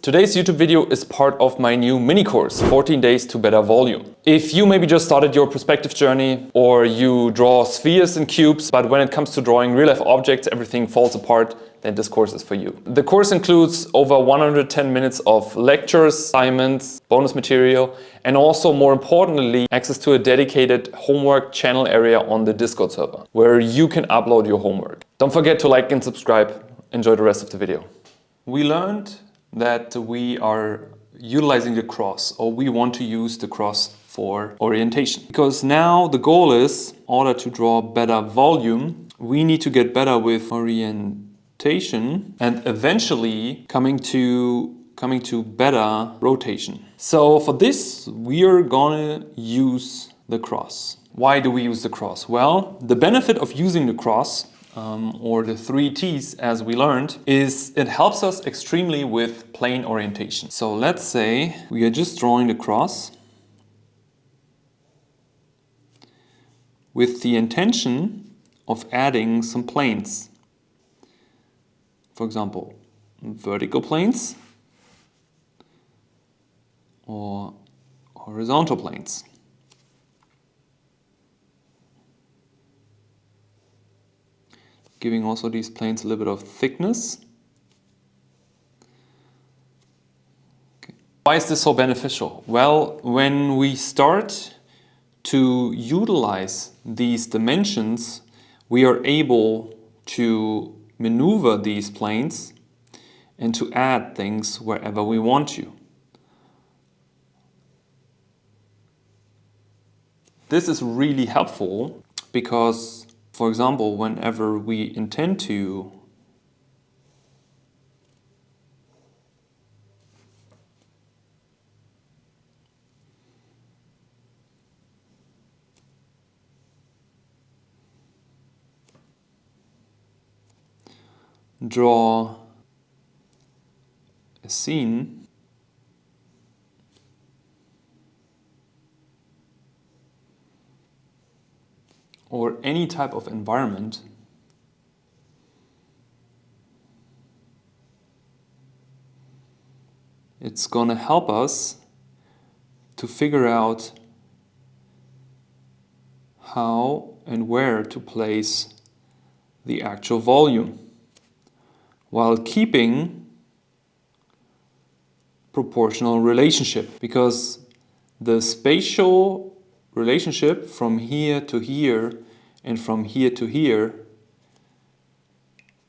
Today's YouTube video is part of my new mini course, 14 Days to Better Volume. If you maybe just started your perspective journey or you draw spheres and cubes, but when it comes to drawing real-life objects, everything falls apart, then this course is for you. The course includes over 110 minutes of lectures, assignments, bonus material, and also, more importantly, access to a dedicated homework channel area on the Discord server, where you can upload your homework. Don't forget to like and subscribe. Enjoy the rest of the video. We learned that we are utilizing the cross, or we want to use the cross for orientation. Because now the goal is, in order to draw better volume, we need to get better with orientation and eventually coming to better rotation. So for this, we are gonna use the cross. Why do we use the cross? Well, the benefit of using the cross, or the 3 T's as we learned, is it helps us extremely with plane orientation. So let's say we are just drawing the cross with the intention of adding some planes. For example, vertical planes or horizontal planes. Giving also these planes a little bit of thickness. Okay. Why is this so beneficial? Well, when we start to utilize these dimensions, we are able to maneuver these planes and to add things wherever we want to. This is really helpful because, for example, whenever we intend to draw a scene, or any type of environment, it's gonna help us to figure out how and where to place the actual volume while keeping proportional relationship, because the spatial relationship from here to here and from here to here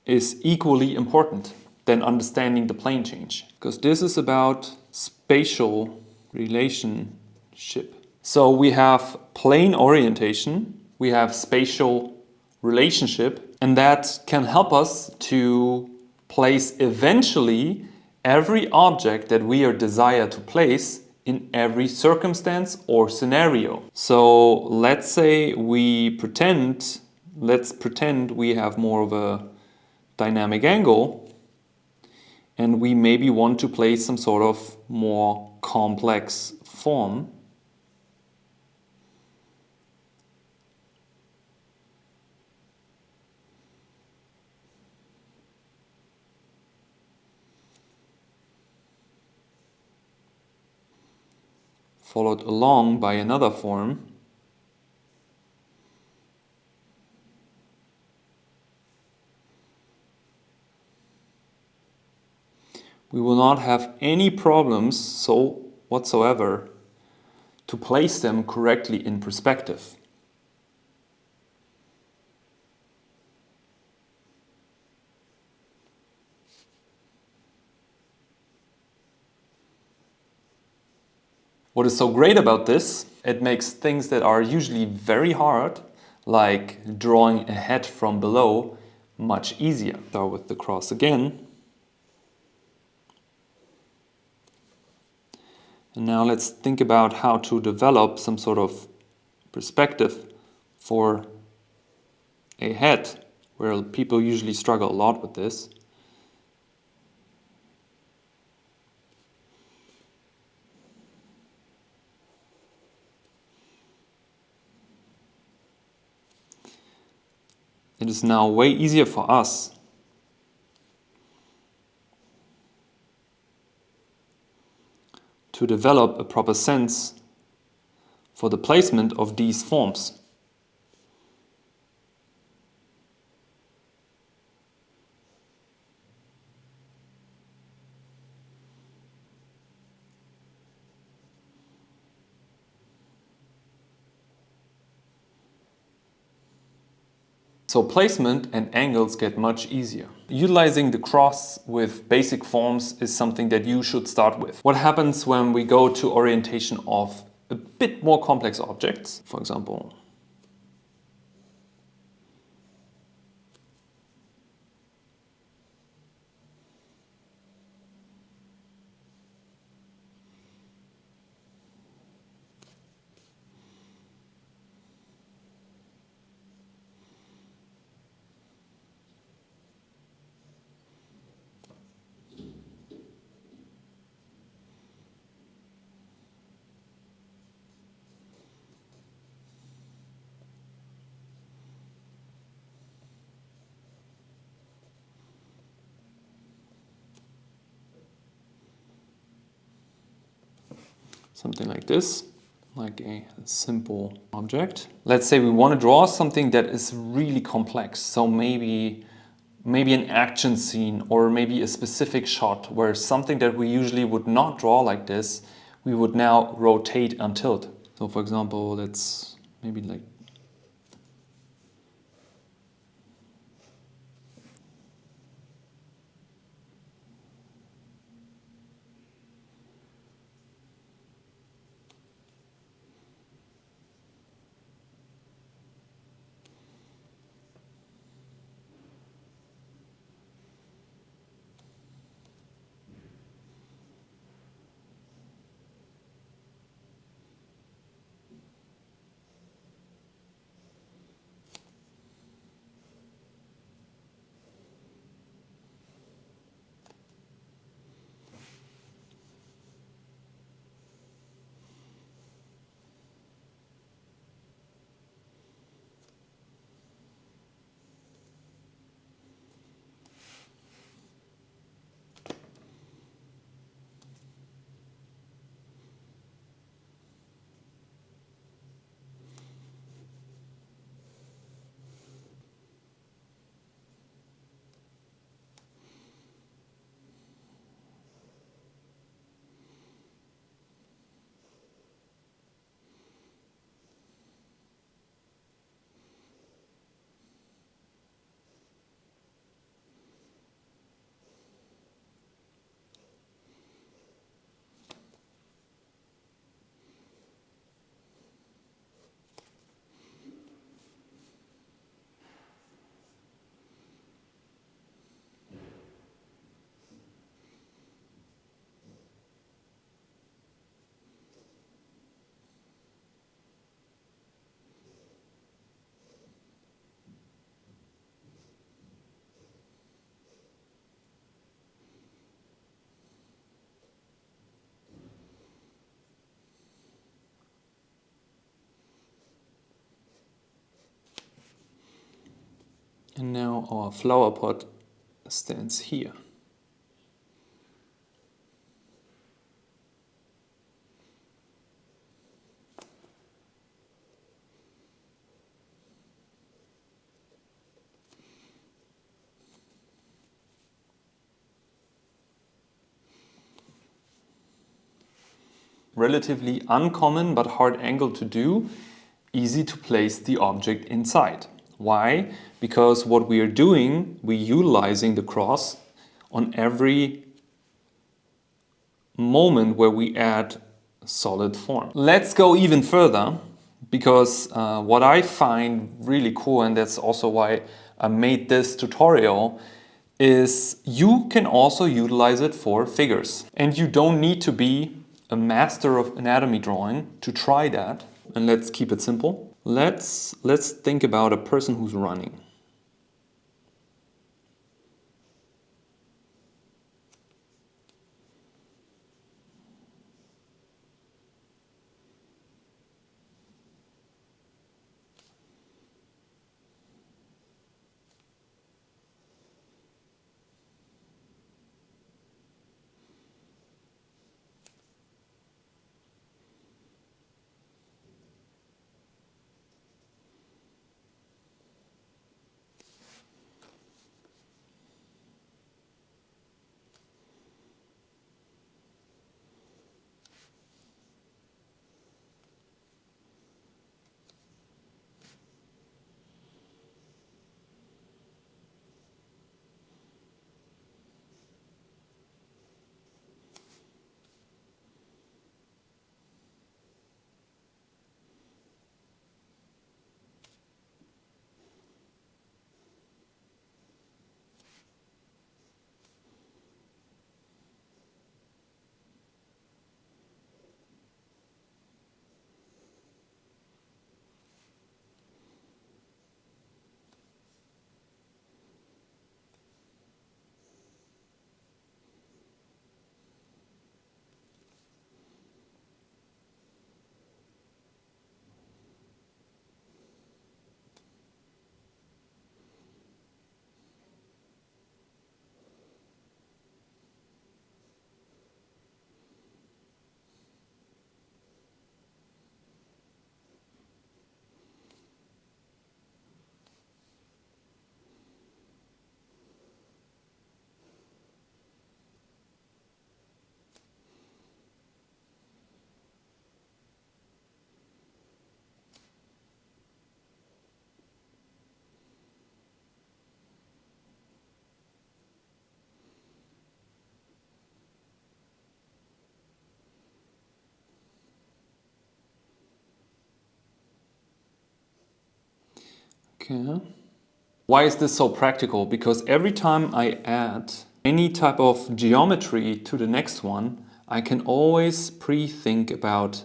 is equally important than understanding the plane change, because this is about spatial relationship. So we have plane orientation, we have spatial relationship, and that can help us to place eventually every object that we are desire to place in every circumstance or scenario. So let's say let's pretend we have more of a dynamic angle and we maybe want to place some sort of more complex form. Followed along by another form. We will not have any problems whatsoever to place them correctly in perspective. What is so great about this, it makes things that are usually very hard, like drawing a head from below, much easier. Start with the cross again. And now let's think about how to develop some sort of perspective for a head, where people usually struggle a lot with this. It is now way easier for us to develop a proper sense for the placement of these forms. So placement and angles get much easier. Utilizing the cross with basic forms is something that you should start with. What happens when we go to orientation of a bit more complex objects, for example, something like this, like a simple object. Let's say we want to draw something that is really complex. So maybe an action scene or maybe a specific shot where something that we usually would not draw like this, we would now rotate and tilt. So for example, let's maybe like and now our flower pot stands here. Relatively uncommon but hard angle to do, easy to place the object inside. Why? Because what we are doing, we're utilizing the cross on every moment where we add solid form. Let's go even further, because what I find really cool, and that's also why I made this tutorial, is you can also utilize it for figures. And you don't need to be a master of anatomy drawing to try that. And let's keep it simple. Let's think about a person who's running. Okay. Why is this so practical? Because every time I add any type of geometry to the next one, I can always pre-think about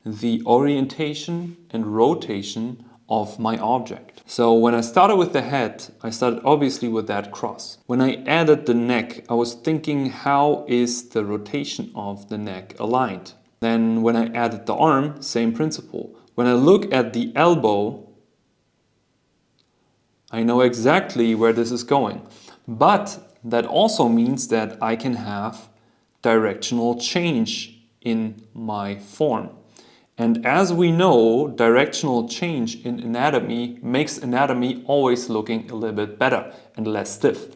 the orientation and rotation of my object. So when I started with the head, I started obviously with that cross. When I added the neck, I was thinking, how is the rotation of the neck aligned? Then when I added the arm, same principle. When I look at the elbow, I know exactly where this is going. But that also means that I can have directional change in my form. And as we know, directional change in anatomy makes anatomy always looking a little bit better and less stiff.